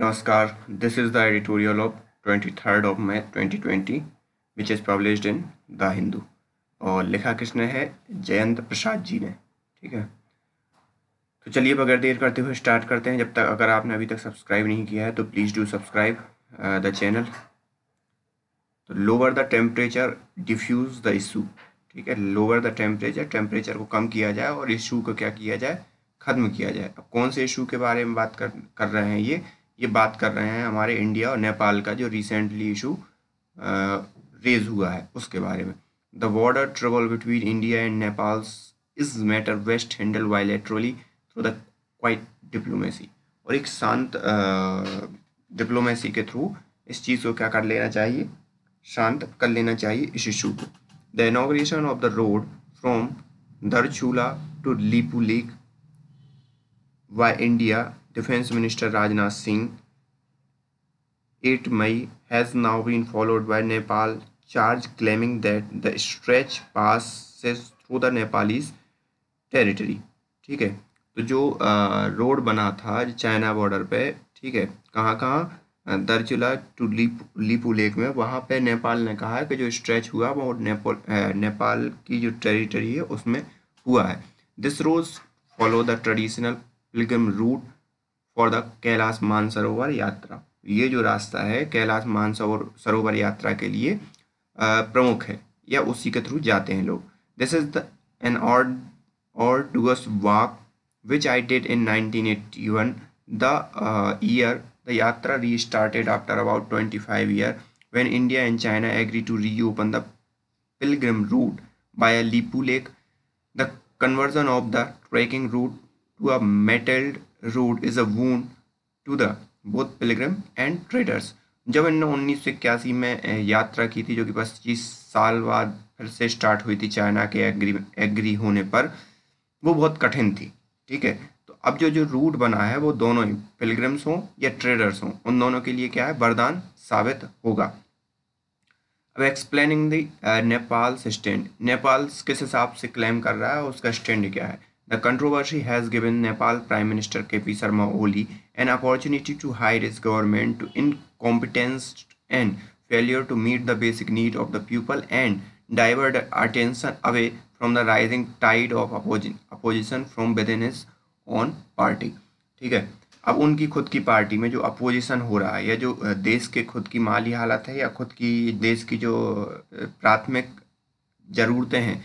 Namaskar, this is the editorial of 23rd of May 2020 which is published in The Hindu और लिखा किसने है? जयंत प्रसाद जी ने। ठीक है, तो चलिए बगैर देर करते हुए स्टार्ट करते हैं। जब तक अगर आपने अभी तक सब्सक्राइब नहीं किया है तो please do subscribe the channel. तो lower the temperature diffuse the issue. ठीक है, लोअर द टेम्परेचर को कम किया जाए और इशू को क्या किया जाए? ख़त्म किया जाए। अब कौन से इशू के बारे में बात कर रहे हैं? ये बात कर रहे हैं हमारे इंडिया और नेपाल का जो रिसेंटली इशू रेज हुआ है उसके बारे में। The border trouble between India and Nepal is matter best handle bilaterally through the quite diplomacy. और एक शांत डिप्लोमेसी के थ्रू इस चीज़ को क्या कर लेना चाहिए? शांत कर लेना चाहिए इस इशू को। The inauguration of the road from Dharchula to Lipulekh by India Defense Minister Rajnath Singh 8 May has now been followed by Nepal charge claiming that the stretch passes through the Nepalese territory। ठीक है, तो जो road बना था China border पे, ठीक है, कहाँ दरचूला टू लीपू लेक में, वहाँ पे नेपाल ने कहा है कि जो स्ट्रेच हुआ वो नेपाल की जो टेरिटरी है उसमें हुआ है। This road follow the traditional pilgrim route for the Kailash Mansarovar Yatra. ये जो रास्ता है कैलाश मानसरोवर यात्रा के लिए प्रमुख है या उसी के थ्रू जाते हैं लोग। This is an arduous walk which I did in 1981, the year the yatra restarted after about 25 years when India and China agreed to reopen the pilgrim route via Lipu Lake. The conversion of the trekking route to a metalled route is a wound to the both pilgrim and traders। जब इन्होंने 1981 में यात्रा की थी, जो कि 25 साल बाद फिर से स्टार्ट हुई थी चाइना के एग्री होने पर, वो बहुत कठिन थी। ठीक है, तो अब जो रूट बना है वो दोनों ही पिलग्रिम्स हों या ट्रेडर्स हों, उन दोनों के लिए क्या है? वरदान साबित होगा। अब explaining the Nepal stand. Nepal किस हिसाब से क्लेम कर रहा है, उसका स्टैंड क्या है? The controversy has given Nepal prime minister KP Sharma Oli an opportunity to hide his government to incompetence and failure to meet the basic need of the people and divert attention away from the rising tide of opposition from within his own party. ठीक है, अब उनकी खुद की party में जो opposition हो रहा है या जो देश के खुद की माली हालत है या खुद की देश की जो प्राथमिक ज़रूरतें हैं,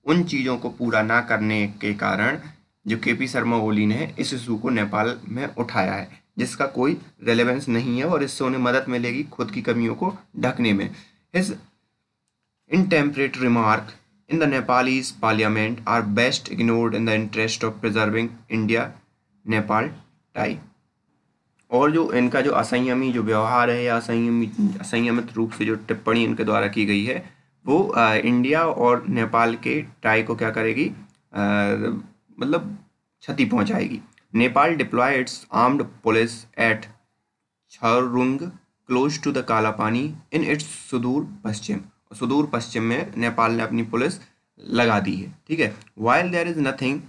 उन चीज़ों को पूरा ना करने के कारण जो KP शर्मा ओली ने इस इशू को नेपाल में उठाया है, जिसका कोई रेलेवेंस नहीं है और इससे उन्हें मदद मिलेगी खुद की कमियों को ढकने में। His intemperate remark in the Nepalese parliament are best ignored in the interest of preserving India-Nepal tie। और जो इनका जो असंयमी जो व्यवहार है या असंयमित रूप से जो टिप्पणी इनके द्वारा की गई है वो इंडिया और नेपाल के टाई को क्या करेगी? मतलब क्षति पहुंचाएगी। Nepal deploy its armed police at Chhangru close to the Kalapani in its Sudurpashchim में नेपाल ने अपनी पुलिस लगा दी है। ठीक है, while there is nothing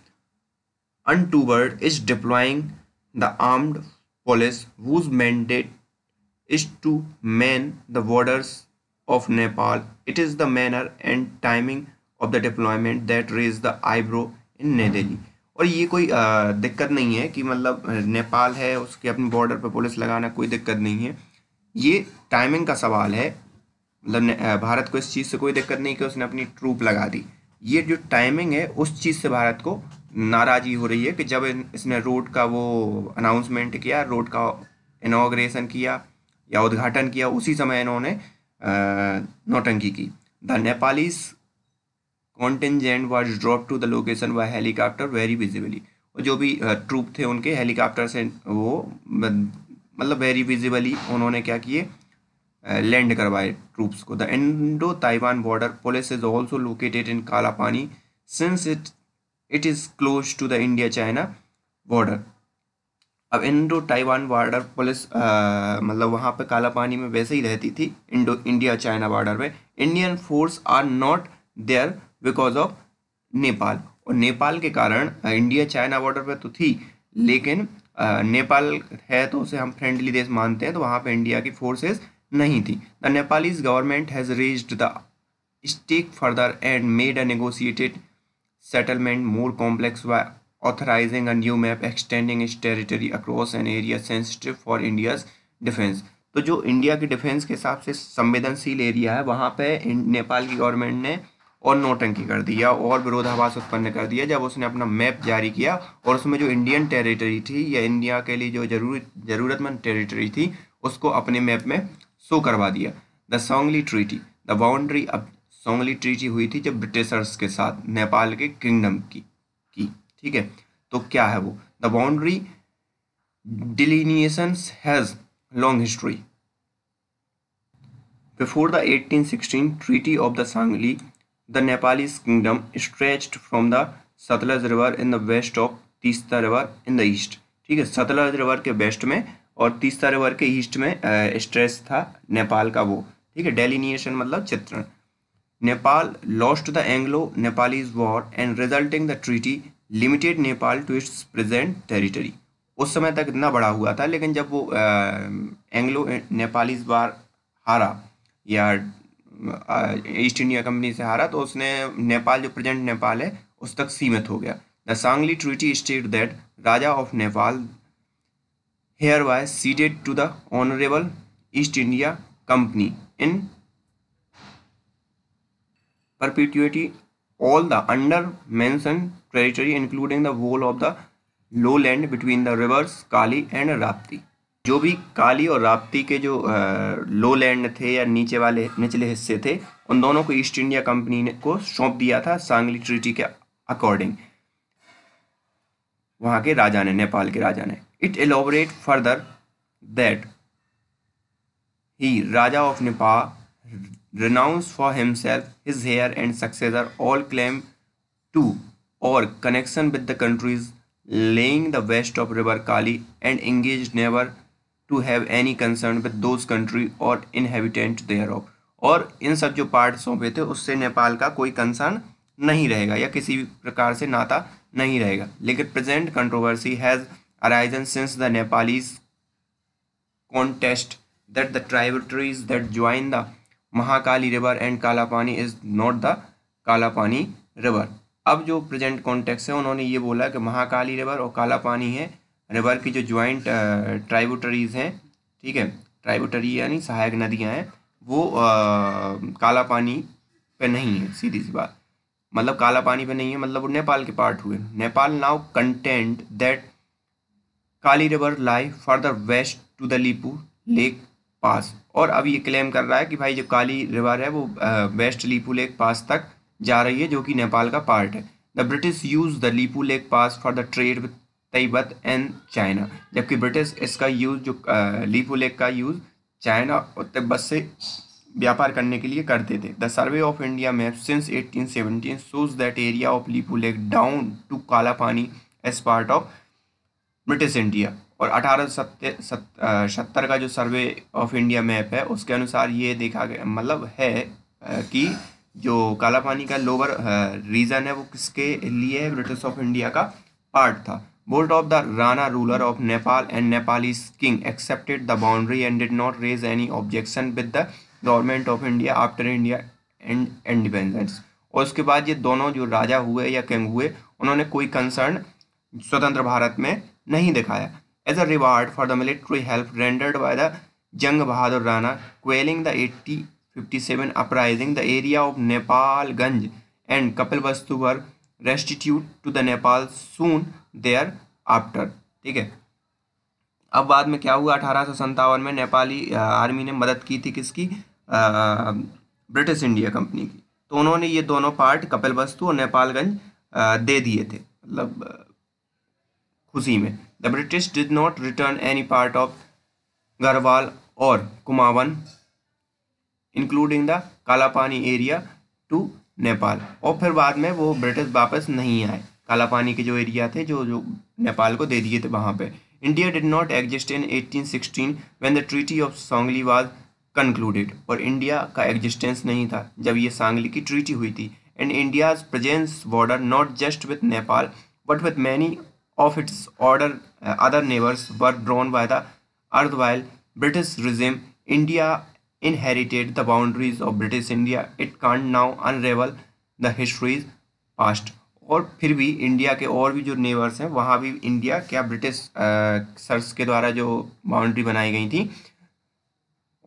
untoward is deploying the armed police whose mandate is to man the borders of Nepal. It is the manner and timing of the deployment that raise the eyebrow in New Delhi। और ये कोई दिक्कत नहीं है कि मतलब नेपाल है उसके अपने बॉर्डर पर पुलिस लगाना कोई दिक्कत नहीं है, ये टाइमिंग का सवाल है। मतलब भारत को इस चीज़ से कोई दिक्कत नहीं कि उसने अपनी ट्रूप लगा दी, ये जो टाइमिंग है उस चीज़ से भारत को नाराज़गी हो रही है कि जब इसने रोड का वो अनाउंसमेंट किया, रोड का इनॉग्रेशन किया या उद्घाटन किया, उसी समय इन्होंने नौटंकी की। The Nepalese contingent was drop to the location by helicopter very visibly. और जो भी ट्रूप थे उनके हेलीकॉप्टर से वो मतलब वेरी विजिबली उन्होंने क्या किए? लैंड करवाए ट्रूप्स को। The Indo Tibetan border police is also located in Kalapani since it is close to the India China border. अब इंडो ताइवान बॉर्डर पुलिस मतलब वहाँ पे काला पानी में वैसे ही रहती थी इंडिया चाइना बॉर्डर में। Indian force are not there because of Nepal, और नेपाल के कारण इंडिया चाइना बॉर्डर पे तो थी, लेकिन नेपाल है तो उसे हम फ्रेंडली देश मानते हैं, तो वहाँ पे इंडिया की फोर्सेस नहीं थी। The Nepalese government has raised the stake further and made a negotiated settlement more complex by authorizing a new map extending its territory across an area sensitive for India's defense। तो जो India की defence के हिसाब से संवेदनशील area है वहाँ पे नेपाल की गवर्नमेंट ने और नौटंकी कर दिया और विरोधाभास उत्पन्न कर दिया जब उसने अपना मैप जारी किया और उसमें जो इंडियन टेरिटरी थी या इंडिया के लिए जो जरूरतमंद टेरिटरी थी उसको अपने मैप में शो करवा दिया। द सोंगली ट्रीटी, द बाउंड्री, अब सोंगली ट्रीटी हुई थी जब ब्रिटिशर्स के साथ नेपाल के किंगडम की ठीक है। तो क्या है वो? The boundary delineations has long history. Before the 1816 treaty of the Sugauli, the Nepalese kingdom stretched from the Sutlej river in the west of Teesta river in the east. ठीक है, सतलज रिवर के वेस्ट में और तीस्ता रिवर के ईस्ट में स्ट्रेच था नेपाल का वो। ठीक है, डेलिनिएशन मतलब चित्रण। Nepal lost the Anglo-Nepalese war and resulting the treaty limited Nepal to its present territory। उस समय तक इतना बड़ा हुआ था लेकिन जब वो एंग्लो नेपालीज वार हारा या ईस्ट इंडिया कंपनी से हारा तो उसने नेपाल जो प्रेजेंट नेपाल है उस तक सीमित हो गया। The Sugauli treaty state that Raja of Nepal hereby ceded to the honourable East India Company in perpetuity all the under mentioned territory including the whole of the lowland between the rivers Kali and Rapti. जो भी काली और राप्ती के जो लो land थे या निचले हिस्से थे उन दोनों को ईस्ट इंडिया कंपनी ने को सौंप दिया था सांगली ट्रीटी के अकॉर्डिंग, वहां के राजा ने, नेपाल के राजा ने। It elaborate further that he Raja of Nepal renounce for himself, his heir and successor all claim to or connection with the countries laying the west of river Kali and engaged never to have any concern with those country or inhabitant thereof। और इन सब जो part सौंपे थे उससे नेपाल का कोई concern नहीं रहेगा या किसी भी प्रकार से नाता नहीं रहेगा। लेकिन present controversy has arisen since the Nepalese contest that the tributaries that join the Mahakali river and Kalapani is not the Kalapani river. अब जो प्रेजेंट कॉन्टेक्स्ट है उन्होंने ये बोला कि महाकाली रिवर और कालापानी है रिवर की जो ज्वाइंट ट्राइब्यूटरीज हैं, ठीक है, ट्राइब्यूटरी यानी सहायक नदियां हैं, वो कालापानी पे नहीं है। सीधी सी बात, मतलब कालापानी पे नहीं है, मतलब वो नेपाल के पार्ट हुए। Nepal now contend that Kali river lie further west to the Lipulekh pass. और अब ये क्लेम कर रहा है कि भाई जो काली रिवर है वो वेस्ट लीपू लेक पास तक जा रही है जो कि नेपाल का पार्ट है। The British use the Lipulekh pass for the trade with Tibet and China, जबकि ब्रिटिश इसका यूज जो लीपू लेक का यूज चाइना और तिब्बत से व्यापार करने के लिए करते थे। The survey of India map since 1817 shows that area of Lipulekh down to Kalapani as part of British India. और 1870 का जो सर्वे ऑफ इंडिया मैप है उसके अनुसार ये देखा गया, मतलब है कि जो कालापानी का लोअर रीजन है वो किसके लिए है, ब्रिटिश ऑफ इंडिया का पार्ट था। Both of the Rana ruler of Nepal and Nepalese king accepted the boundary and did not raise any objection with the government of India after India and independence. और उसके बाद ये दोनों जो राजा हुए या किंग हुए उन्होंने कोई कंसर्न स्वतंत्र भारत में नहीं दिखाया। As a reward for the military help rendered by the Jang Bahadur Rana quelling the 1857 uprising, the area of Nepalganj and Kapilvastu were restituted to the Nepal soon thereafter। ठीक है, अब बाद में क्या हुआ, 1857 में नेपाली आर्मी ने मदद की थी किसकी, ब्रिटिश इंडिया कंपनी की। तो उन्होंने ये दोनों पार्ट कपिलवस्तु और नेपालगंज दे दिए थे, मतलब खुशी में। The British did not return any part of Garhwal or Kumaon including the Kalapani area to Nepal. और फिर बाद में वो ब्रिटिश वापस नहीं आए, कालापानी के जो एरिया थे जो नेपाल को दे दिए थे वहाँ पे। India did not exist in 1816 when the Treaty of Sangli was concluded। और इंडिया का एग्जिस्टेंस नहीं था जब ये सांगली की ट्रीटी हुई थी। And India's presence border not just with Nepal but with many of its other neighbors were drawn by the erstwhile British regime. India inherited the boundaries of British India. It can't now unravel the history's past. और फिर भी India के और भी जो neighbours हैं वहाँ भी इंडिया क्या ब्रिटिश सर्स के द्वारा जो बाउंड्री बनाई गई थी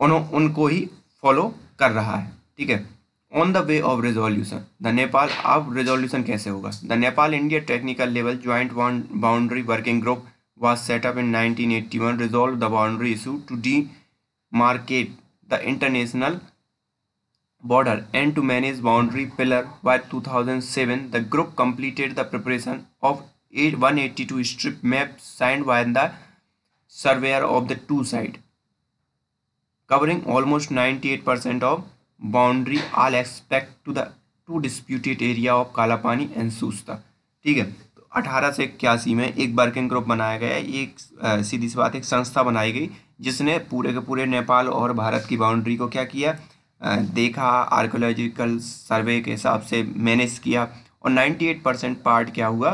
उनको ही फॉलो कर रहा है। ठीक है। On the way of resolution the Nepal, अब रेजोल्यूशन कैसे होगा? The Nepal India technical level joint boundary working group was set up in 1981 resolve the boundary issue to demarcate the international border and to manage boundary pillar. By 2007 the group completed the preparation of 182 strip maps signed by the surveyor of the two sides, covering almost 98% of boundary all except to the two disputed area of Kalapani and सूस्ता। ठीक है। तो 1881 में एक working group बनाया गया, एक सीधी सी बात एक संस्था बनाई गई जिसने पूरे के पूरे नेपाल और भारत की बाउंड्री को क्या किया, देखा, आर्कोलॉजिकल सर्वे के हिसाब से मैनेज किया और 98% पार्ट क्या हुआ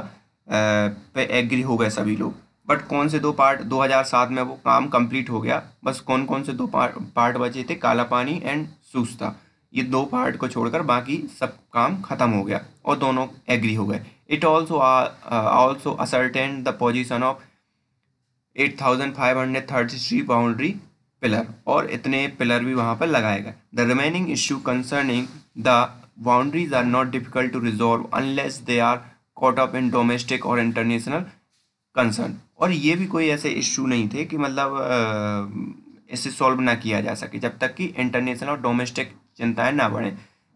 पे एग्री हो गए सभी लोग। बट कौन से दो पार्ट 2007 में वो काम कंप्लीट हो गया, बस कौन कौन से दो पार्ट बचे थे, कालापानी एंड सूस्ता, ये दो पार्ट को छोड़कर बाकी सब काम खत्म हो गया और दोनों एग्री हो गए। It also ascertain the position of 8533 boundary pillar, और इतने पिलर भी वहाँ पर लगाए गए। The remaining issue concerning the boundaries are not difficult to resolve unless they are caught up in domestic और इंटरनेशनल कंसर्न। और ये भी कोई ऐसे इशू नहीं थे कि मतलब इसे सॉल्व ना किया जा सके जब तक कि इंटरनेशनल और डोमेस्टिक चिंताएं ना बढ़े।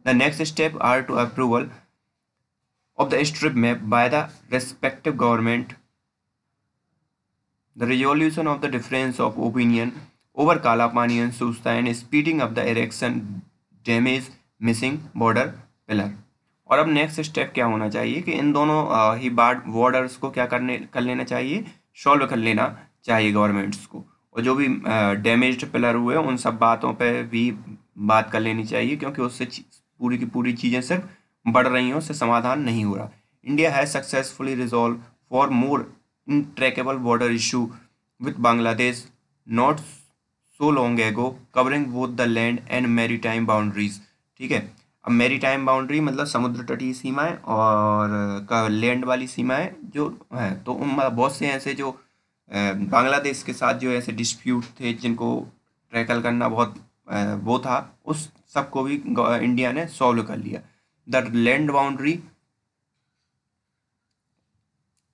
The next step are to approval of the strip map by the respective government, the resolution of the difference of opinion over Kalapani and Susta and speeding up the erection damage missing border pillar। और अब next step क्या होना चाहिए कि इन दोनों ही borders को क्या कर लेना चाहिए, सॉल्व कर लेना चाहिए गवर्नमेंट्स को, और जो भी डैमेज्ड पिलर हुए उन सब बातों पे भी बात कर लेनी चाहिए क्योंकि उससे पूरी की पूरी चीज़ें सिर्फ बढ़ रही हैं, उससे समाधान नहीं हो रहा। India has successfully resolve far more intractable border issue with Bangladesh not so long ago covering both the land and maritime boundaries. ठीक है। अब मैरीटाइम बाउंड्री मतलब समुद्र तटीय सीमाएं और लैंड वाली सीमाएं जो हैं, तो बहुत से ऐसे जो बांग्लादेश के साथ जो ऐसे डिस्प्यूट थे जिनको टैकल करना बहुत वो था, उस सबको भी इंडिया ने सॉल्व कर लिया। The land boundary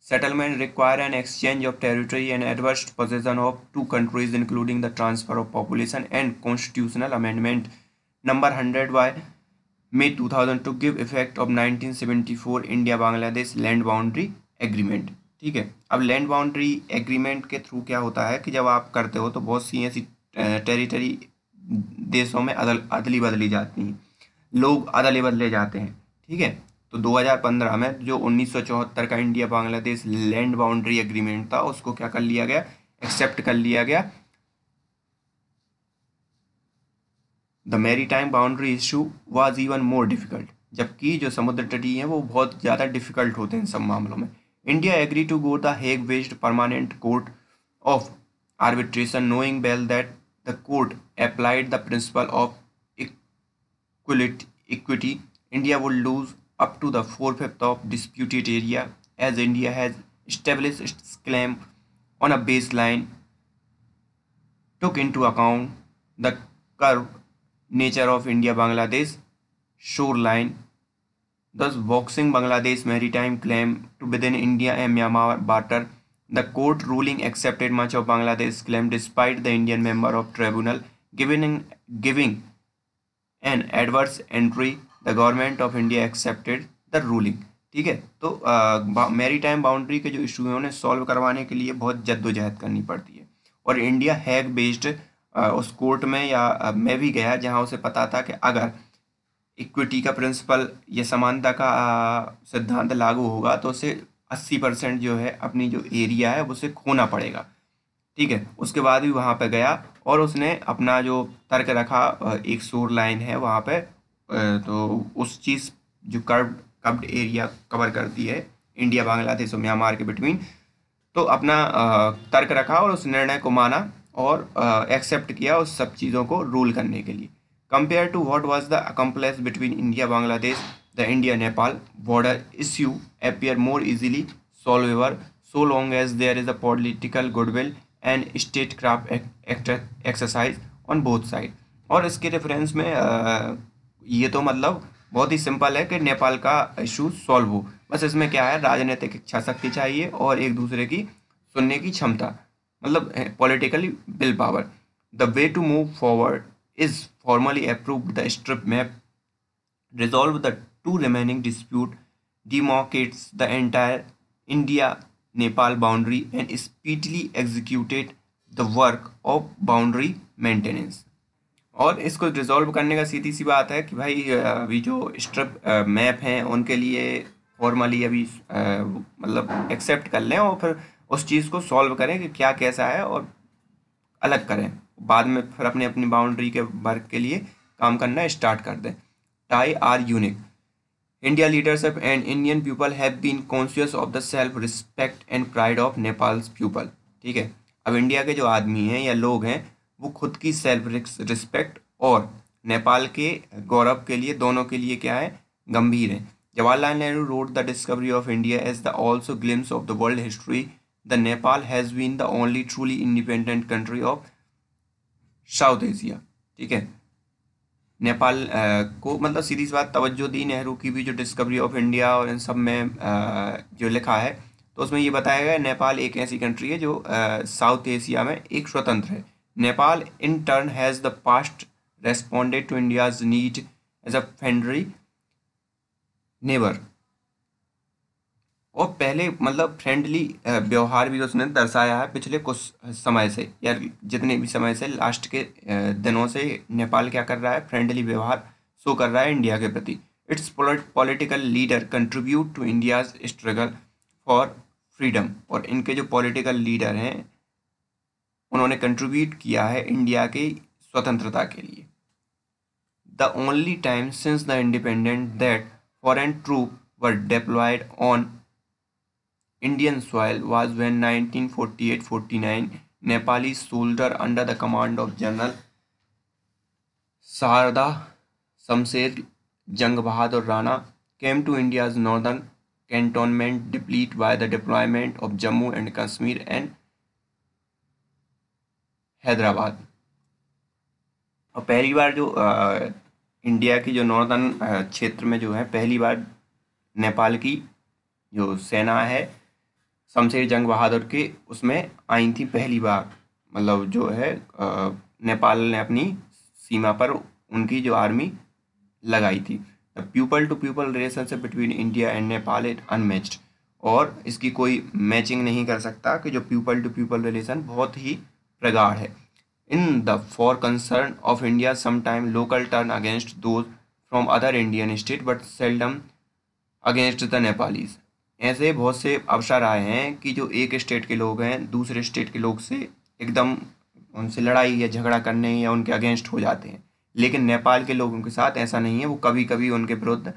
settlement require an exchange of territory and adverse possession of two countries, including the transfer of population and constitutional amendment number 100 by May 2000 to give effect of 1974 India Bangladesh land boundary agreement। ठीक है। अब land boundary agreement के through क्या होता है कि जब आप करते हो तो बहुत सी ऐसी टेरिटरी देशों में अदली बदली जाती हैं, लोग अदले बदले जाते हैं। ठीक है। तो 2015 में जो 1974 का India Bangladesh land boundary agreement था उसको क्या कर लिया गया, एक्सेप्ट कर लिया गया। The maritime boundary issue was even more difficult, जबकि जो समुद्र तटीय हैं वो बहुत ज़्यादा डिफिकल्ट होते हैं इन सब मामलों में। India agree to go the Hague based permanent court of arbitration knowing well that the court applied the principle of equity, India would lose up to the 4/5 of disputed area as India has established its claim on a baseline took into account the curved nature of India-Bangladesh shoreline, thus boxing Bangladesh maritime claim to within India and Myanmar border. The court ruling accepted much of Bangladesh claim despite the Indian member of tribunal giving an adverse entry, the government of India accepted the ruling। ठीक है। तो maritime boundary के जो issue हैं उन्हें solve करवाने के लिए बहुत जद्दोजहद करनी पड़ती है, और इंडिया हैग बेस्ड उस कोर्ट में या मैं भी गया जहां उसे पता था कि अगर इक्विटी का प्रिंसिपल या समानता का सिद्धांत लागू होगा तो उसे 80% जो है अपनी जो एरिया है उसे खोना पड़ेगा। ठीक है। उसके बाद भी वहाँ पे गया और उसने अपना जो तर्क रखा, एक शोर लाइन है वहाँ पे, तो उस चीज़ जो कब्ड एरिया कवर करती है इंडिया बांग्लादेश और म्यांमार के बिटवीन, तो अपना तर्क रखा और उस निर्णय को माना और एक्सेप्ट किया उस सब चीज़ों को रूल करने के लिए। Compare to what was the accomplished between India Bangladesh, the India Nepal border issue appear more easily solvable so long as there is a political goodwill and statecraft exercise on both sides। और इसके reference में ये तो मतलब बहुत ही simple है कि नेपाल का इशू सॉल्व हो, बस इसमें क्या है, राजनीतिक इच्छा शक्ति चाहिए और एक दूसरे की सुनने की क्षमता, मतलब politically will power. The way to move forward is formally approve the strip map, resolve the two remaining dispute, demarcates the entire India-Nepal boundary and speedily executed the work of boundary maintenance। और इसको resolve करने का सीधी सी बात है कि भाई अभी जो स्ट्रिप मैप हैं उनके लिए फॉर्मली अभी मतलब एक्सेप्ट कर लें और फिर उस चीज़ को सॉल्व करें कि क्या कैसा है और अलग करें, बाद में फिर अपने अपनी बाउंड्री के वर्क के लिए काम करना स्टार्ट कर दें। Tie are unique. India leadership and Indian people have been conscious of the self-respect and pride of Nepal's people। ठीक है, अब इंडिया के जो आदमी हैं या लोग हैं वो खुद की सेल्फ रिस्पेक्ट और नेपाल के गौरव के लिए, दोनों के लिए क्या है, गंभीर हैं। Jawaharlal Nehru wrote the discovery of India as the also glimpse of the world history। The Nepal has been the only truly independent country of South Asia। ठीक है, नेपाल को मतलब सीधी सी बात तवज्जो दी नेहरू की भी जो डिस्कवरी ऑफ इंडिया और इन सब में जो लिखा है, तो उसमें ये बताया गया नेपाल एक ऐसी कंट्री है जो साउथ एशिया में एक स्वतंत्र है। Nepal in turn has the past responded to India's need as a friendly neighbour. और पहले मतलब फ्रेंडली व्यवहार भी उसने दर्शाया है पिछले कुछ समय से, या जितने भी समय से लास्ट के दिनों से नेपाल क्या कर रहा है, फ्रेंडली व्यवहार शो कर रहा है इंडिया के प्रति। Its political leader contribute to India's struggle for freedom. और इनके जो पॉलिटिकल लीडर हैं उन्होंने कंट्रीब्यूट किया है इंडिया की स्वतंत्रता के लिए। The only time since the independent that foreign troop were deployed on Indian soil was when 1948-49 Nepalese soldiers under the command of General Sarda Shamsher Jang Bahadur Rana came to India's northern cantonment, depleted by the deployment of Jammu and Kashmir and Hyderabad. और पहली बार जो India की जो northern क्षेत्र में जो है पहली बार नेपाल की जो सेना है शमशेर जंग बहादुर के उसमें आई थी पहली बार, मतलब जो है नेपाल ने अपनी सीमा पर उनकी जो आर्मी लगाई थी। The people to people relationship between India and Nepal is unmatched. और इसकी कोई मैचिंग नहीं कर सकता कि जो पीपल टू पीपल रिलेशन बहुत ही प्रगाढ़ है। In the for concern of India sometime local turn against those from other Indian state but seldom against the Nepalese. ऐसे बहुत से अवसर आए हैं कि जो एक स्टेट के लोग हैं दूसरे स्टेट के लोग से एकदम उनसे लड़ाई या झगड़ा करने या उनके अगेंस्ट हो जाते हैं, लेकिन नेपाल के लोगों के साथ ऐसा नहीं है, वो कभी कभी उनके विरुद्ध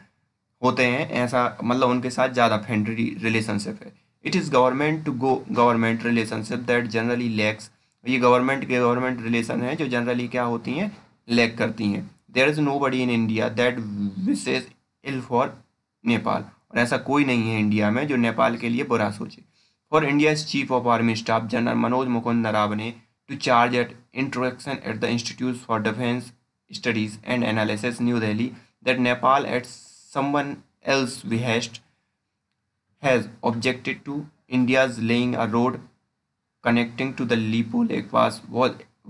होते हैं, ऐसा मतलब उनके साथ ज़्यादा फ्रेंडली रिलेशनशिप है। It is government to government relationship that generally lacks. ये गवर्नमेंट के गवर्नमेंट रिलेशन है जो जनरली क्या होती हैं, लैक करती हैं। There is no body in India that wishes ill for. और ऐसा कोई नहीं है इंडिया में जो नेपाल के लिए बुरा सोचे। For India chief of army staff general Manoj Mukund Naravane to charge at introduction at the institute for defence studies and analysis New Delhi that Nepal at someone else behest has objected to India's laying a road connecting to the Lipo Lake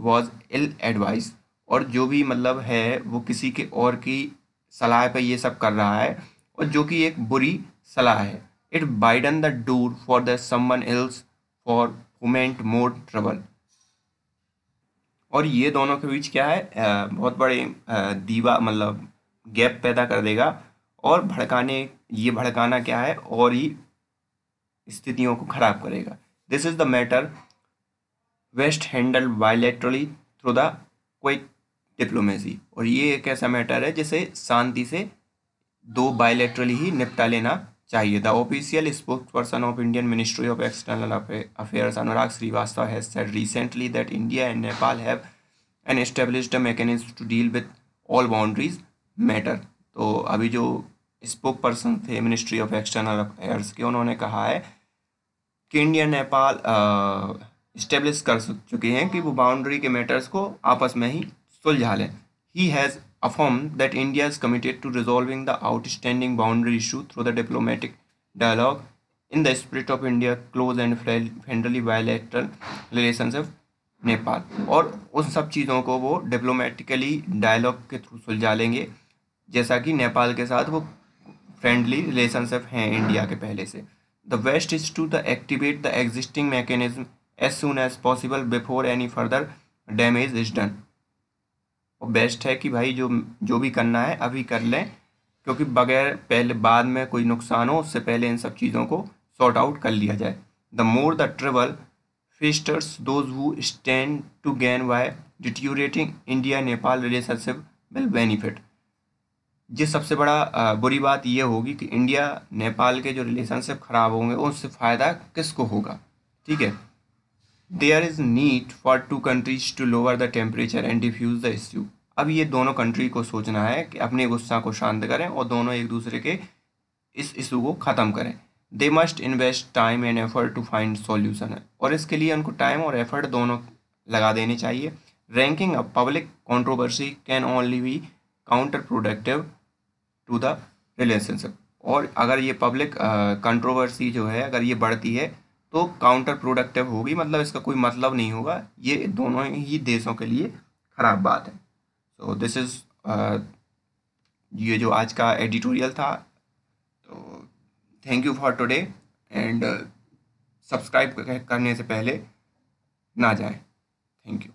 was ill advised। और जो भी मतलब है वो किसी के और की सलाह पे ये सब कर रहा है और जो कि एक बुरी सलाह है। It widen the door for the someone else for foment more trouble. और ये दोनों के बीच क्या है, बहुत बड़े दीवा मतलब गैप पैदा कर देगा और भड़काना क्या है और ही स्थितियों को खराब करेगा। This is the matter best handle bilaterally through the quiet diplomacy. और ये एक ऐसा मैटर है जिसे शांति से दो बायलैटरली ही निपटा लेना चाहिए। The official spokesperson of Indian ministry of external affairs Anurag Srivastava has said recently that India and Nepal have an established mechanism to deal with all boundaries matter. तो अभी जो स्पोक पर्सन थे मिनिस्ट्री ऑफ एक्सटर्नल अफेयर्स के, उन्होंने कहा है कि India Nepal establish कर चुके हैं कि वो बाउंड्री के मैटर्स को आपस में ही सुलझा लें। He has affirmed that India is committed to resolving the outstanding boundary issue through the diplomatic dialogue in the spirit of India close and friendly bilateral relationship Nepal. और उन सब चीज़ों को वो डिप्लोमेटिकली डायलॉग के थ्रू सुलझा लेंगे, जैसा कि नेपाल के साथ वो फ्रेंडली रिलेशनशिप हैं इंडिया के पहले से। The best is to the activate the existing mechanism as soon as possible before any further damage is done. और बेस्ट है कि भाई जो भी करना है अभी कर लें, क्योंकि बगैर पहले बाद में कोई नुकसान हो उससे पहले इन सब चीज़ों को सॉर्ट आउट कर लिया जाए। The more the trouble festers those who stand to gain by deteriorating India Nepal relationship will benefit. ये सबसे बड़ा बुरी बात ये होगी कि इंडिया नेपाल के जो रिलेशनशिप ख़राब होंगे उससे फ़ायदा किसको होगा, ठीक है। There is need for two countries to lower the temperature and defuse the issue. अब ये दोनों कंट्री को सोचना है कि अपने गुस्सा को शांत करें और दोनों एक दूसरे के इस इशू को ख़त्म करें। They must invest time and effort to find solution है, और इसके लिए उनको टाइम और एफर्ट दोनों लगा देने चाहिए। Ranking a public controversy can only be counterproductive to the relationship. और अगर ये पब्लिक कंट्रोवर्सी जो है अगर ये बढ़ती है तो काउंटर प्रोडक्टिव होगी, मतलब इसका कोई मतलब नहीं होगा, ये दोनों ही देशों के लिए ख़राब बात है। सो दिस इज़ ये जो आज का एडिटोरियल था। तो thank you for today, and subscribe करने से पहले ना जाएं। Thank you.